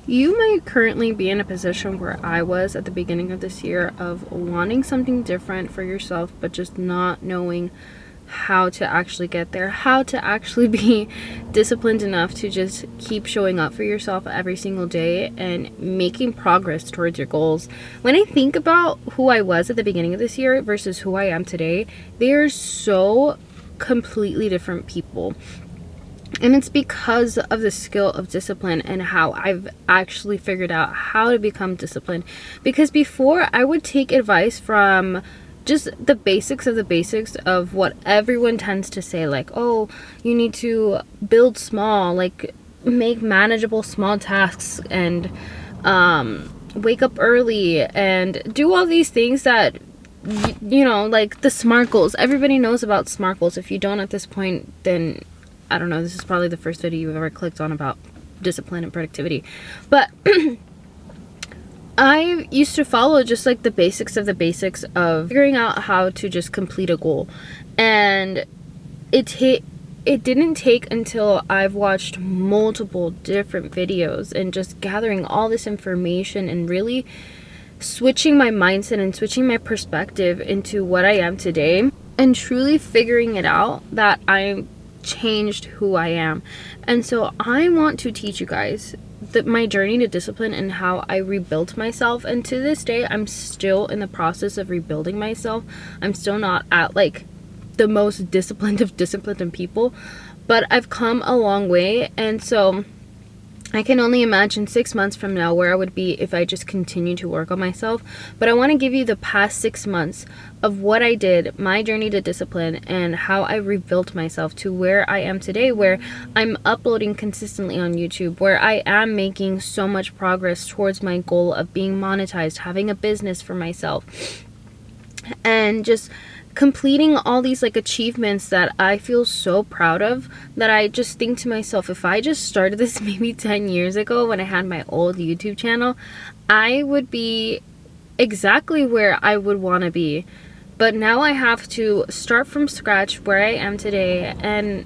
You might currently be in a position where I was at the beginning of this year, of wanting something different for yourself, but just not knowing how to actually get there, how to actually be disciplined enough to just keep showing up for yourself every single day and making progress towards your goals. When I think about who I was at the beginning of this year versus who I am today, they are so completely different people. And it's because of the skill of discipline and how I've actually figured out how to become disciplined. Because before, I would take advice from just the basics of the basics of what everyone tends to say, like, oh, you need to build small, like make manageable small tasks, and wake up early and do all these things that, you know, like the SMART goals. Everybody knows about SMART goals. If you don't at this point, then I don't know, this is probably the first video you've ever clicked on about discipline and productivity. But I used to follow just like the basics of figuring out how to just complete a goal. And it didn't take until I've watched multiple different videos and just gathering all this information and really switching my mindset and switching my perspective into what I am today and truly figuring it out that I changed who I am. And so I want to teach you guys my journey to discipline and how I rebuilt myself. And to this day, I'm still in the process of rebuilding myself. I'm still not at like the most disciplined of disciplined people, but I've come a long way. And so I can only imagine 6 months from now where I would be if I just continue to work on myself. But I want to give you the past 6 months of what I did, my journey to discipline, and how I rebuilt myself to where I am today, where I'm uploading consistently on YouTube, where I am making so much progress towards my goal of being monetized, having a business for myself, and just completing all these like achievements that I feel so proud of, that I just think to myself, if I just started this maybe 10 years ago when I had my old YouTube channel, I would be exactly where I would want to be. But now I have to start from scratch where I am today and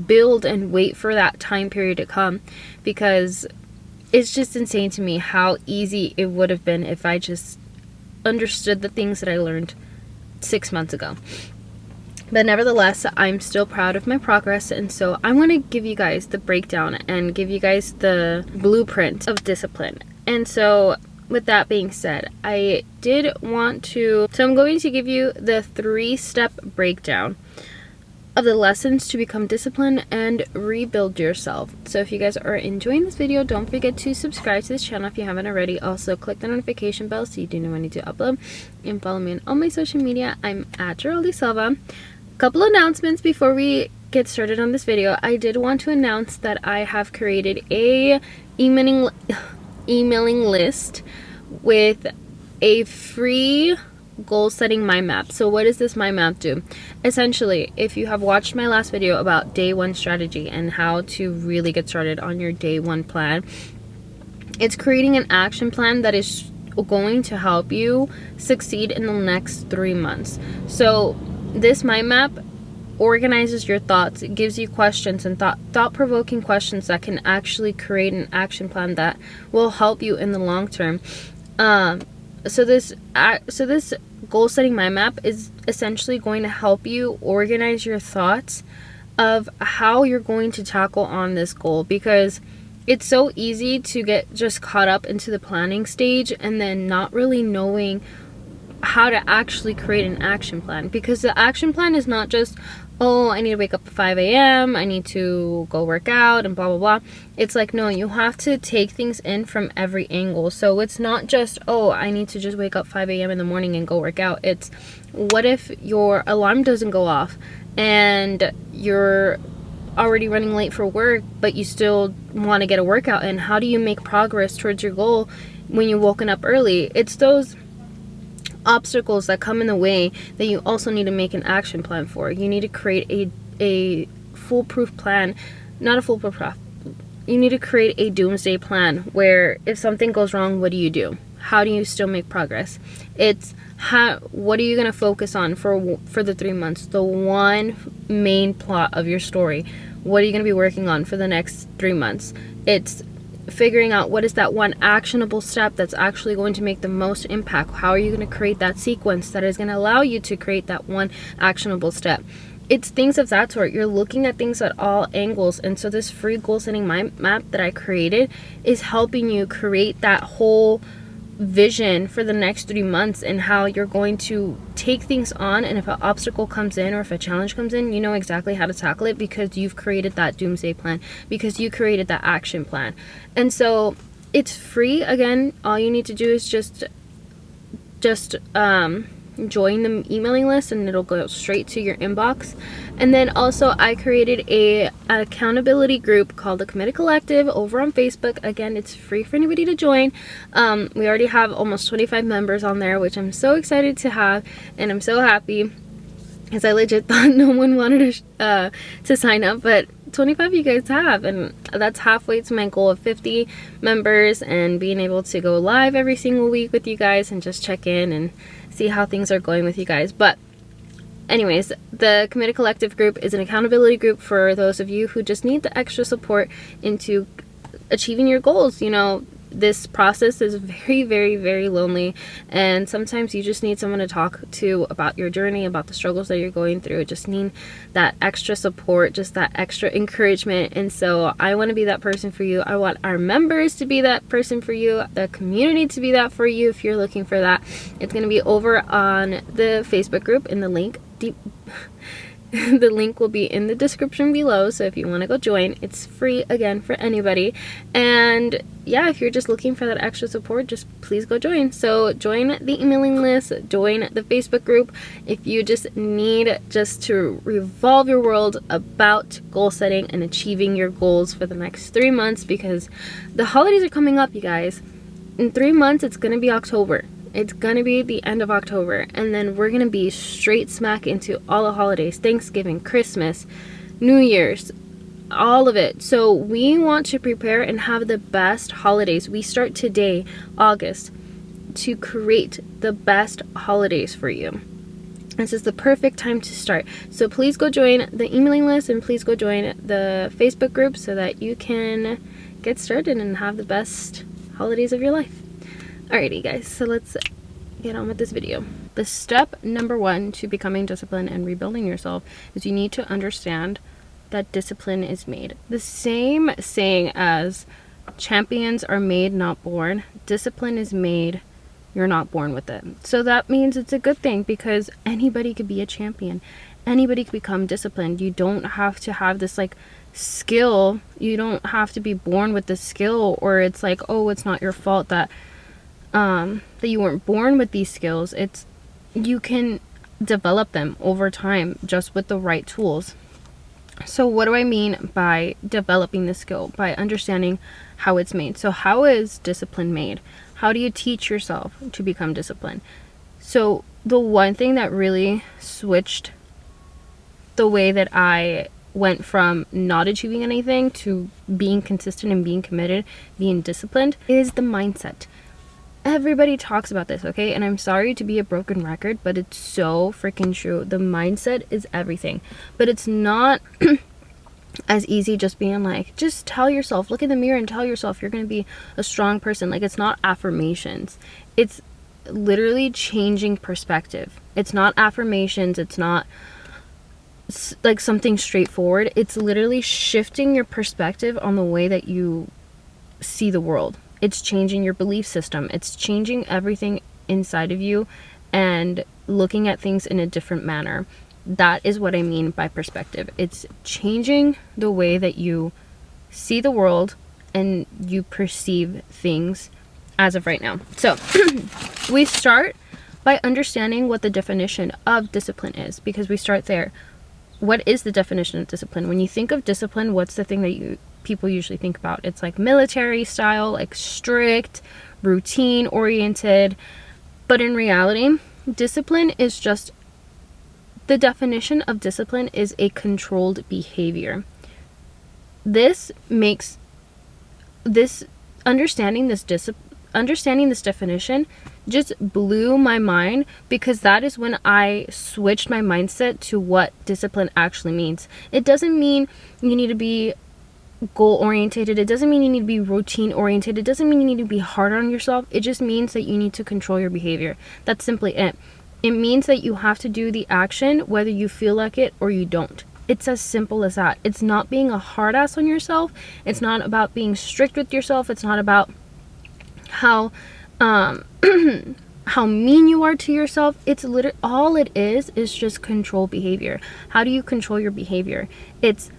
build and wait for that time period to come, because it's just insane to me how easy it would have been if I just understood the things that I learned 6 months ago. But nevertheless, I'm still proud of my progress, and so I want to give you guys the breakdown and give you guys the blueprint of discipline. And so with that being said, I did want to, so I'm going to give you the 3-step breakdown of the lessons to become disciplined and rebuild yourself. So if you guys are enjoying this video, don't forget to subscribe to this channel if you haven't already. Also click the notification bell so you do know when I need to upload, and follow me on all my social media. I'm at Geraldine Silva. Couple announcements before we get started on this video. I did want to announce that I have created a emailing list with a free goal setting mind map. So what does this mind map do? Essentially, if you have watched my last video about day 1 strategy and how to really get started on your day 1 plan, it's creating an action plan that is going to help you succeed in the next 3 months. So this mind map organizes your thoughts. It gives you questions and thought-provoking questions that can actually create an action plan that will help you in the long term. So this goal setting mind map is essentially going to help you organize your thoughts of how you're going to tackle on this goal, because it's so easy to get just caught up into the planning stage and then not really knowing how to actually create an action plan. Because the action plan is not just, oh, I need to wake up at 5 a.m. I need to go work out and blah, blah, blah. It's like, no, you have to take things in from every angle. So it's not just, oh, I need to just wake up 5 a.m. in the morning and go work out. It's, what if your alarm doesn't go off and you're already running late for work, but you still want to get a workout in? How do you make progress towards your goal when you're woken up early? It's those obstacles that come in the way that you also need to make an action plan for. You need to create a foolproof plan, not a foolproof plan. You need to create a doomsday plan where if something goes wrong, what do you do? How do you still make progress? It's what are you going to focus on for the 3 months? The one main plot of your story. What are you going to be working on for the next 3 months? It's figuring out what is that one actionable step that's actually going to make the most impact. How are you going to create that sequence that is going to allow you to create that one actionable step? It's things of that sort. You're looking at things at all angles. And so this free goal setting mind map that I created is helping you create that whole vision for the next 3 months, and how you're going to take things on, and if an obstacle comes in or if a challenge comes in, you know exactly how to tackle it because you've created that doomsday plan, because you created that action plan. And so it's free. Again, all you need to do is just join the emailing list, and it'll go straight to your inbox. And then also I created an accountability group called the Committed Collective over on Facebook. Again, it's free for anybody to join. We already have almost 25 members on there, which I'm so excited to have, and I'm so happy because I legit thought no one wanted to sign up, but 25 you guys have, and that's halfway to my goal of 50 members, and being able to go live every single week with you guys and just check in and see how things are going with you guys. But anyways, the Committed Collective group is an accountability group for those of you who just need the extra support into achieving your goals. You know, this process is very, very, very lonely, and sometimes you just need someone to talk to about your journey, about the struggles that you're going through. Just need that extra support, just that extra encouragement. And so I want to be that person for you. I want our members to be that person for you, the community to be that for you if you're looking for that. It's going to be over on the Facebook group in the link the link will be in the description below, so if you want to go join, it's free again for anybody. And yeah, if you're just looking for that extra support, just please go join. So join the emailing list, join the Facebook group if you just need to revolve your world about goal setting and achieving your goals for the next 3 months, because the holidays are coming up, you guys. In 3 months it's going to be October. It's going to be the end of October, and then we're going to be straight smack into all the holidays, Thanksgiving, Christmas, New Year's, all of it. So we want to prepare and have the best holidays. We start today, August, to create the best holidays for you. This is the perfect time to start. So please go join the emailing list, and please go join the Facebook group so that you can get started and have the best holidays of your life. Alrighty guys, so let's get on with this video. The step number 1 to becoming disciplined and rebuilding yourself is you need to understand that discipline is made. The same saying as champions are made, not born. Discipline is made, you're not born with it. So that means it's a good thing, because anybody could be a champion. Anybody could become disciplined. You don't have to have this like skill. You don't have to be born with this skill, or it's like, oh, it's not your fault that you weren't born with these skills. It's, you can develop them over time just with the right tools. So what do I mean by developing the skill? By understanding how it's made. So how is discipline made? How do you teach yourself to become disciplined? So the one thing that really switched the way that I went from not achieving anything to being consistent and being committed, being disciplined, is the mindset. Everybody talks about this, okay? And I'm sorry to be a broken record, but it's so freaking true. The mindset is everything. But it's not as easy just being like, just tell yourself, look in the mirror and tell yourself you're going to be a strong person. Like, it's not affirmations. It's literally changing perspective. It's not affirmations. It's not like something straightforward. It's literally shifting your perspective on the way that you see the world. It's changing your belief system. It's changing everything inside of you and looking at things in a different manner. That is what I mean by perspective. It's changing the way that you see the world and you perceive things as of right now. So we start by understanding what the definition of discipline is, because we start there. What is the definition of discipline? When you think of discipline, what's the thing that people usually think about? It's like military style, like strict, routine oriented. But in reality, discipline is just, the definition of discipline is a controlled behavior. This makes this understanding this definition just blew my mind, because that is when I switched my mindset to what discipline actually means. It doesn't mean you need to be goal oriented. It doesn't mean you need to be routine oriented. It doesn't mean you need to be hard on yourself. It just means that you need to control your behavior. That's simply it. It means that you have to do the action whether you feel like it or you don't. It's as simple as that. It's not being a hard ass on yourself. It's not about being strict with yourself. It's not about how how mean you are to yourself. It's literally all it is just control behavior. How do you control your behavior? It's,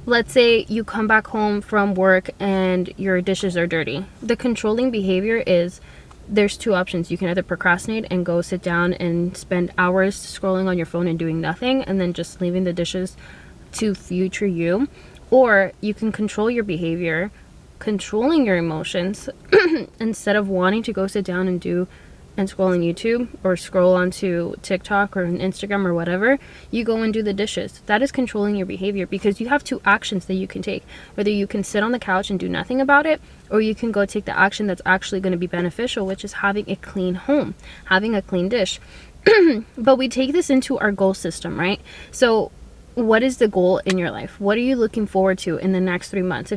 let's say you come back home from work and your dishes are dirty. The controlling behavior is, there's two options. You can either procrastinate and go sit down and spend hours scrolling on your phone and doing nothing and then just leaving the dishes to future you, or you can control your behavior, controlling your emotions. Instead of wanting to go sit down and scroll on YouTube or scroll onto TikTok or Instagram or whatever, you go and do the dishes. That is controlling your behavior, because you have two actions that you can take. Whether you can sit on the couch and do nothing about it, or you can go take the action that's actually going to be beneficial, which is having a clean home, having a clean dish. But we take this into our goal system, right? So what is the goal in your life? What are you looking forward to in the next 3 months?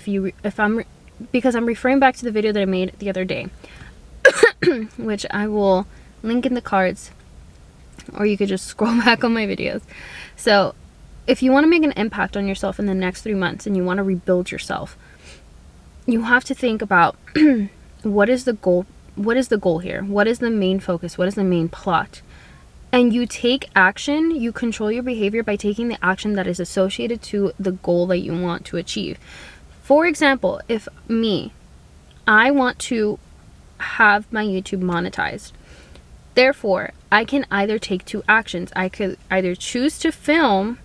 Because I'm referring back to the video that I made the other day, which I will link in the cards, or you could just scroll back on my videos. So if you want to make an impact on yourself in the next 3 months and you want to rebuild yourself, you have to think about what is the goal? What is the goal here? What is the main focus? What is the main plot? And you take action. You control your behavior by taking the action that is associated to the goal that you want to achieve. For example, if I want to have my YouTube monetized. Therefore, I can either take two actions. I could either choose to film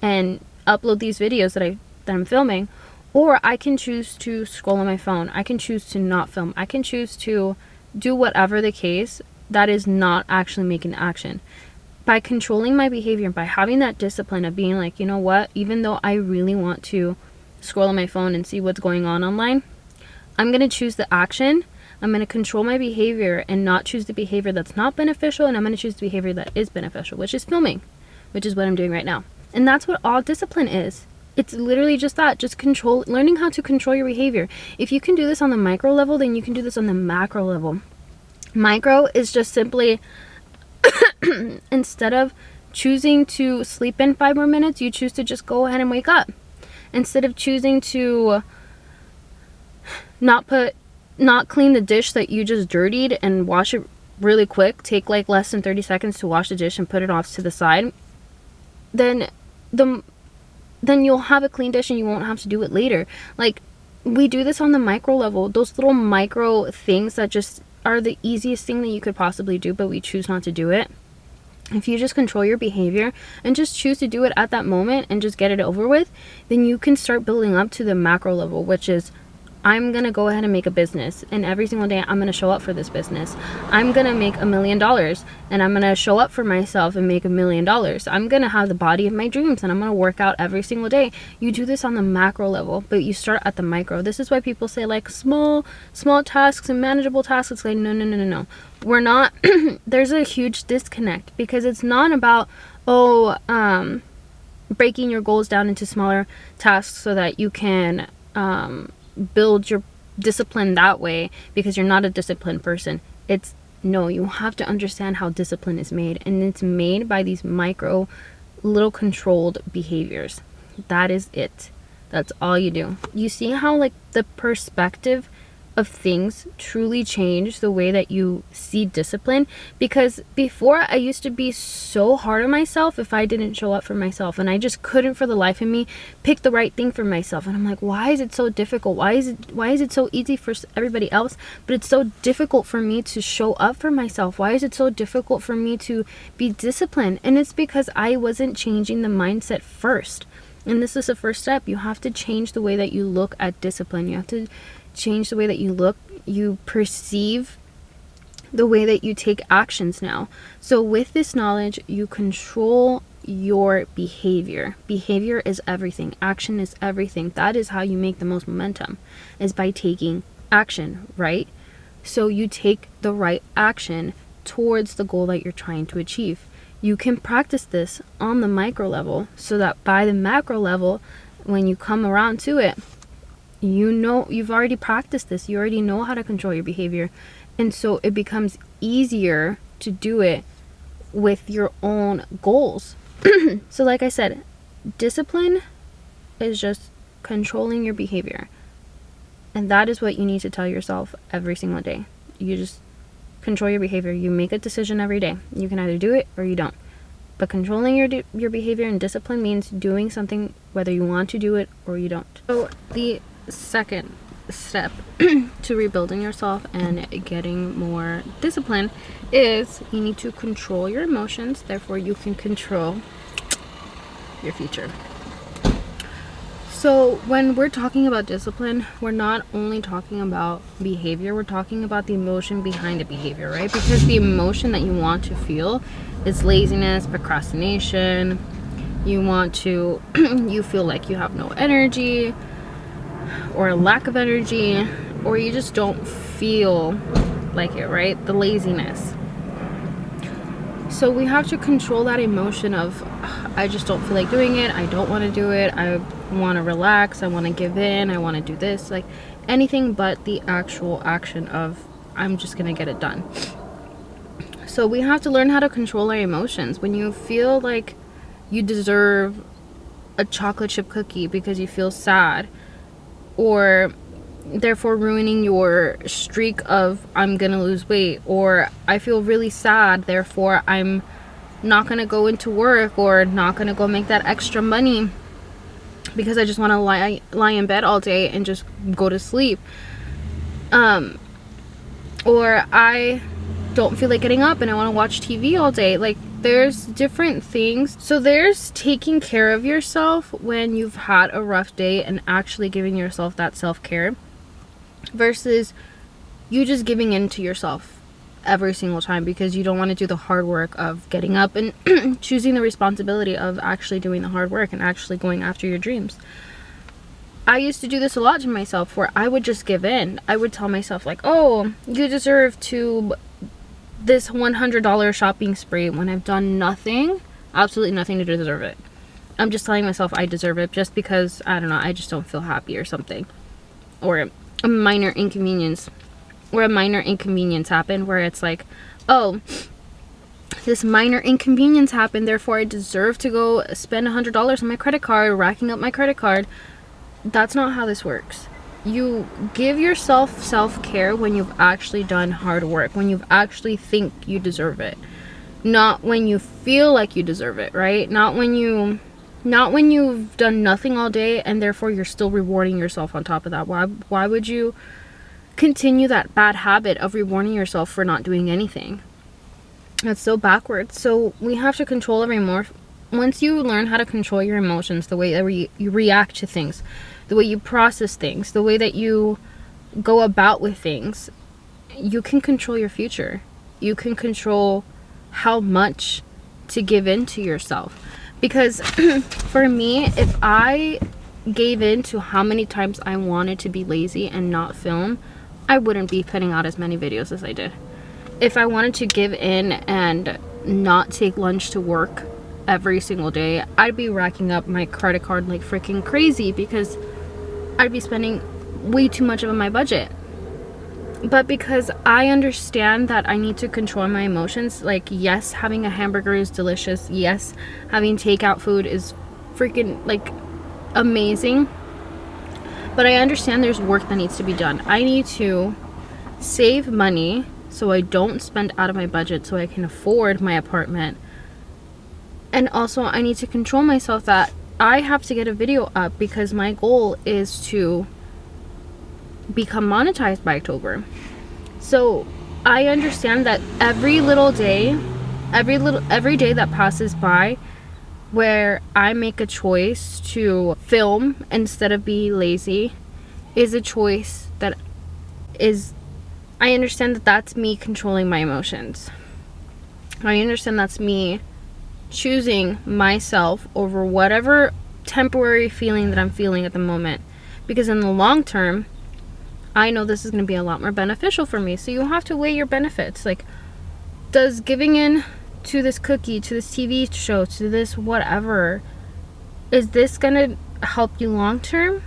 and upload these videos that I'm filming, or I can choose to scroll on my phone. I can choose to not film. I can choose to do whatever the case that is not actually making action. By controlling my behavior and by having that discipline of being like, you know what, even though I really want to scroll on my phone and see what's going on online, I'm going to choose the action. I'm going to control my behavior and not choose the behavior that's not beneficial, and I'm going to choose the behavior that is beneficial, which is filming, which is what I'm doing right now. And that's what all discipline is. It's literally just that, just learning how to control your behavior. If you can do this on the micro level, then you can do this on the macro level. Micro is just simply, instead of choosing to sleep in 5 more minutes, you choose to just go ahead and wake up. Instead of choosing to not clean the dish that you just dirtied and wash it really quick, take like less than 30 seconds to wash the dish and put it off to the side, then you'll have a clean dish and you won't have to do it later. Like, we do this on the micro level, those little micro things that just are the easiest thing that you could possibly do, but we choose not to do it. If you just control your behavior and just choose to do it at that moment and just get it over with, then you can start building up to the macro level, which is, I'm going to go ahead and make a business, and every single day I'm going to show up for this business. I'm going to make $1 million, and I'm going to show up for myself and make $1 million. I'm going to have the body of my dreams, and I'm going to work out every single day. You do this on the macro level, but you start at the micro. This is why people say like small tasks and manageable tasks. It's like, no. We're not, there's a huge disconnect, because it's not about, breaking your goals down into smaller tasks so that you can, build your discipline that way, because you're not a disciplined person. It's no, you have to understand how discipline is made, and it's made by these micro little controlled behaviors. That is it. That's all you do. You see how like the perspective of things truly change the way that you see discipline? Because before, I used to be so hard on myself if I didn't show up for myself, and I just couldn't for the life of me pick the right thing for myself. And I'm like, why is it so difficult? Why is it so easy for everybody else, but it's so difficult for me to show up for myself? Why is it so difficult for me to be disciplined? And it's because I wasn't changing the mindset first. And this is the first step. You have to change the way that you look at discipline. You have to change the way that you perceive the way that you take actions now. So with this knowledge, you control your behavior. Behavior is everything. Action is everything. That is how you make the most momentum, is by taking action, right? So you take the right action towards the goal that you're trying to achieve. You can practice this on the micro level so that by the macro level, when you come around to it, you know, you've already practiced this. You already know how to control your behavior. And so it becomes easier to do it with your own goals. So like I said, discipline is just controlling your behavior. And that is what you need to tell yourself every single day. You just control your behavior. You make a decision every day. You can either do it or you don't. But controlling your behavior and discipline means doing something whether you want to do it or you don't. So the second step to rebuilding yourself and getting more discipline is you need to control your emotions. Therefore, you can control your future. So when we're talking about discipline, we're not only talking about behavior, we're talking about the emotion behind the behavior, right? Because the emotion that you want to feel is laziness, procrastination. You want to, you feel like you have no energy or a lack of energy, or you just don't feel like it, right? The laziness. So we have to control that emotion of, I just don't feel like doing it, I don't want to do it, I want to relax, I want to give in, I want to do this, like anything but the actual action of I'm just gonna get it done. So we have to learn how to control our emotions. When you feel like you deserve a chocolate chip cookie because you feel sad, or therefore ruining your streak of I'm gonna lose weight, or I feel really sad, therefore I'm not gonna go into work or not gonna go make that extra money because I just want to lie in bed all day and just go to sleep, or I don't feel like getting up and I want to watch TV all day. Like, there's different things. So there's taking care of yourself when you've had a rough day and actually giving yourself that self-care, versus you just giving in to yourself every single time because you don't want to do the hard work of getting up and choosing the responsibility of actually doing the hard work and actually going after your dreams. I used to do this a lot to myself, where I would just give in. I would tell myself like, oh, you deserve to this $100 shopping spree, when I've done nothing, absolutely nothing to deserve it. I'm just telling myself I deserve it just because, I don't know, I just don't feel happy or something, or a minor inconvenience, happened, where it's like, oh, this minor inconvenience happened, therefore I deserve to go spend $100 on my credit card, racking up my credit card. That's not how this works. You give yourself self-care when you've actually done hard work, when you actually think you deserve it, not when you feel like you deserve it, right? Not when you've done nothing all day and therefore you're still rewarding yourself on top of that. Why would you continue that bad habit of rewarding yourself for not doing anything? That's so backwards. So we have to control our emotions. Once you learn how to control your emotions, the way that you react to things, the way you process things, the way that you go about with things, you can control your future. You can control how much to give in to yourself. Because for me, if I gave in to how many times I wanted to be lazy and not film, I wouldn't be putting out as many videos as I did. If I wanted to give in and not take lunch to work every single day, I'd be racking up my credit card like freaking crazy because I'd be spending way too much of my budget. But because I understand that I need to control my emotions, like, yes, having a hamburger is delicious, yes, having takeout food is freaking like amazing, but I understand there's work that needs to be done. I need to save money so I don't spend out of my budget, so I can afford my apartment. And also I need to control myself that I have to get a video up because my goal is to become monetized by October. So I understand that every day that passes by where I make a choice to film instead of be lazy is a choice that is, I understand that that's me controlling my emotions. I understand that's me choosing myself over whatever temporary feeling that I'm feeling at the moment, because in the long term I know this is going to be a lot more beneficial for me. So you have to weigh your benefits. Like, does giving in to this cookie, to this TV show, to this whatever, is this going to help you long term,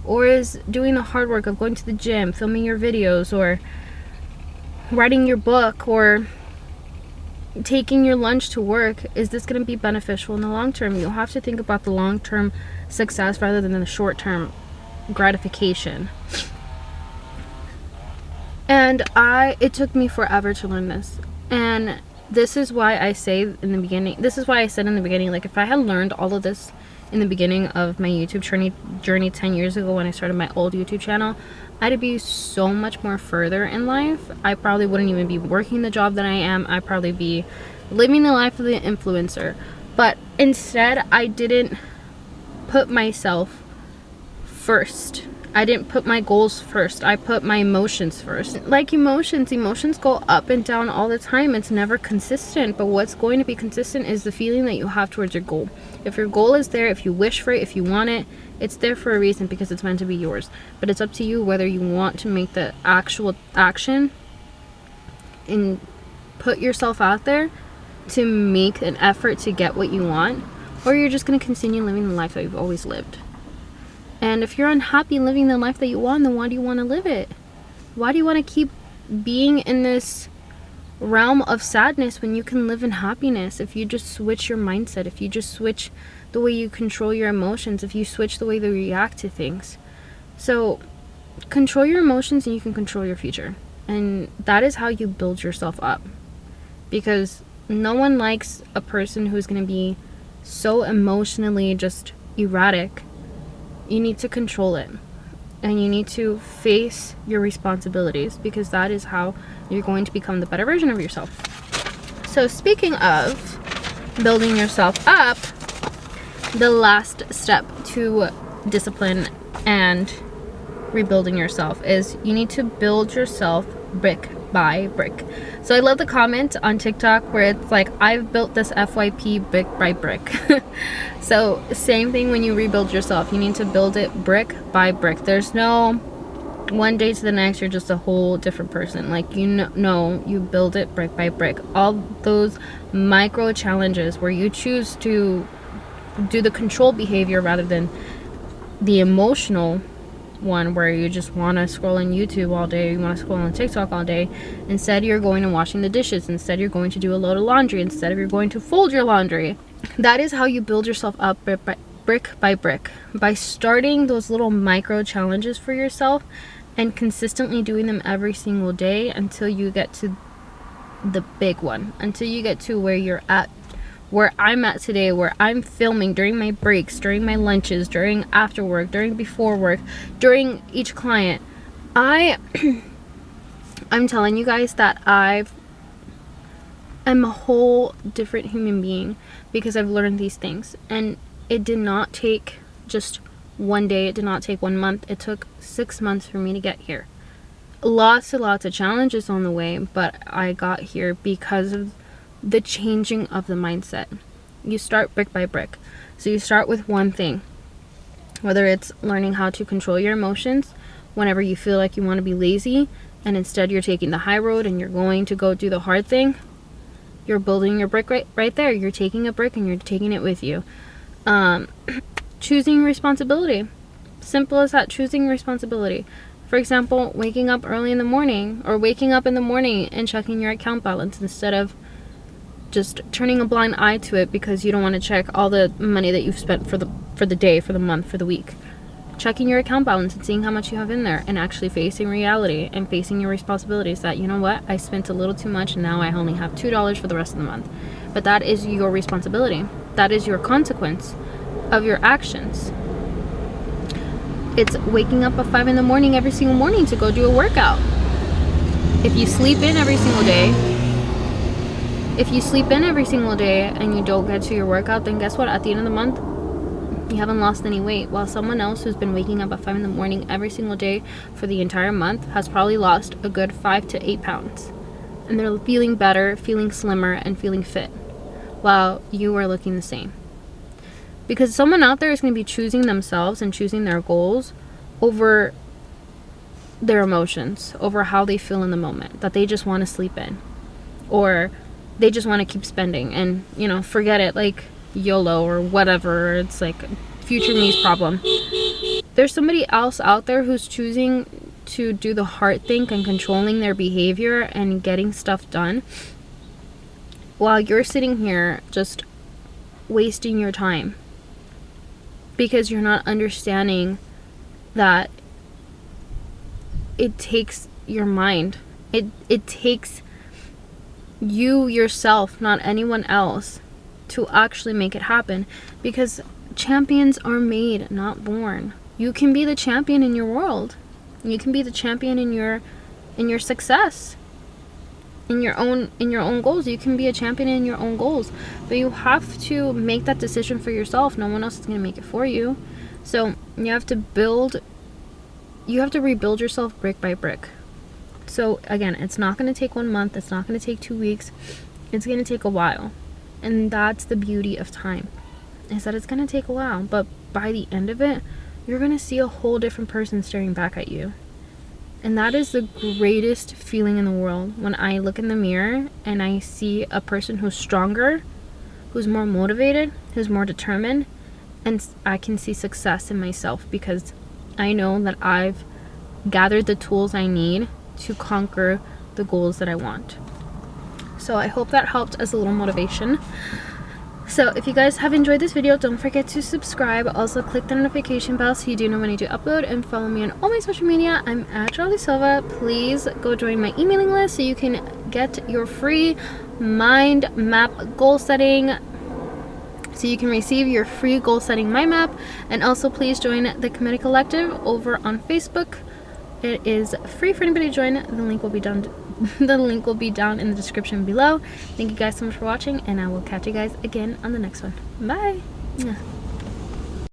Or is doing the hard work of going to the gym, filming your videos, or writing your book, or taking your lunch to work, is this going to be beneficial in the long term? You have to think about the long-term success rather than the short-term gratification. And it took me forever to learn this. And this is why I say in the beginning, like, if I had learned all of this in the beginning of my YouTube journey 10 years ago when I started my old YouTube channel, I'd be so much more further in life. I probably wouldn't even be working the job that I am. I'd probably be living the life of the influencer. But instead, I didn't put myself first. I didn't put my goals first. I put my emotions first. Like emotions go up and down all the time. It's never consistent. But what's going to be consistent is the feeling that you have towards your goal. If your goal is there, if you wish for it, if you want it, it's there for a reason, because it's meant to be yours. But it's up to you whether you want to make the actual action and put yourself out there to make an effort to get what you want, or you're just going to continue living the life that you've always lived. And if you're unhappy living the life that you want, then why do you want to live it? Why do you want to keep being in this realm of sadness when you can live in happiness? If you just switch your mindset, if you just switch the way you control your emotions, if you switch the way you react to things. So control your emotions and you can control your future. And that is how you build yourself up. Because no one likes a person who's going to be so emotionally just erratic. You need to control it, and you need to face your responsibilities, because that is how you're going to become the better version of yourself. So speaking of building yourself up, the last step to discipline and rebuilding yourself is you need to build yourself brick by brick. So I love the comment on TikTok where it's like, I've built this FYP brick by brick. So same thing when you rebuild yourself. You need to build it brick by brick. There's no one day to the next you're just a whole different person. Like, no, you build it brick by brick. All those micro challenges where you choose to do the control behavior rather than the emotional one, where you just want to scroll on YouTube all day, you want to scroll on TikTok all day. Instead, you're going and washing the dishes. Instead, you're going to do a load of laundry. Instead of you're going to fold your laundry. That is how you build yourself up brick by brick, by starting those little micro challenges for yourself and consistently doing them every single day until you get to the big one, until you get to where you're at, where I'm at today, where I'm filming during my breaks, during my lunches, during after work, during before work, during each client. I'm telling you guys that I'm a whole different human being because I've learned these things. And it did not take just one day, it did not take 1 month, it took 6 months for me to get here. Lots and lots of challenges on the way, but I got here because of the changing of the mindset. You start brick by brick. So you start with one thing, whether it's learning how to control your emotions whenever you feel like you want to be lazy, and instead you're taking the high road and you're going to go do the hard thing. You're building your brick right there. You're taking a brick and you're taking it with you. Choosing responsibility. Simple as that. Choosing responsibility. For example, waking up early in the morning, or waking up in the morning and checking your account balance instead of just turning a blind eye to it because you don't want to check all the money that you've spent for the day, for the month, for the week. Checking your account balance and seeing how much you have in there, and actually facing reality and facing your responsibilities that, you know what, I spent a little too much and now I only have $2 for the rest of the month. But that is your responsibility. That is your consequence of your actions. It's waking up at 5 in the morning every single morning to go do a workout. If you sleep in every single day, and you don't get to your workout, then guess what? At the end of the month, you haven't lost any weight. While someone else who's been waking up at 5 in the morning every single day for the entire month has probably lost a good 5 to 8 pounds. And they're feeling better, feeling slimmer, and feeling fit, while you are looking the same. Because someone out there is going to be choosing themselves and choosing their goals over their emotions, over how they feel in the moment, that they just want to sleep in, or they just want to keep spending and, forget it, like YOLO or whatever. It's like future me's problem. there's somebody else out there who's choosing to do the hard thing and controlling their behavior and getting stuff done, while you're sitting here just wasting your time because you're not understanding that it takes your mind. It takes you yourself, not anyone else, to actually make it happen, because champions are made, not born. You can be the champion in your world. You can be the champion in your success, in your own goals. You can be a champion in your own goals, but you have to make that decision for yourself. No one else is going to make it for you. So you have to rebuild yourself brick by brick. So again, it's not going to take 1 month, it's not going to take 2 weeks, it's going to take a while. And that's the beauty of time, is that it's going to take a while, but by the end of it, you're going to see a whole different person staring back at you. And that is the greatest feeling in the world, when I look in the mirror and I see a person who's stronger, who's more motivated, who's more determined, and I can see success in myself, because I know that I've gathered the tools I need to conquer the goals that I want. So I hope that helped as a little motivation. So if you guys have enjoyed this video, don't forget to subscribe. Also click the notification bell so you do know when I do upload, and follow me on all my social media. I'm at Charlie Silva. Please go join my emailing list so you can get your free mind map goal setting, so you can receive your free goal setting mind map. And also please join the Committee Collective over on Facebook. It is free for anybody to join. The link will be down in the description below. Thank you guys so much for watching, and I will catch you guys again on the next one. Bye.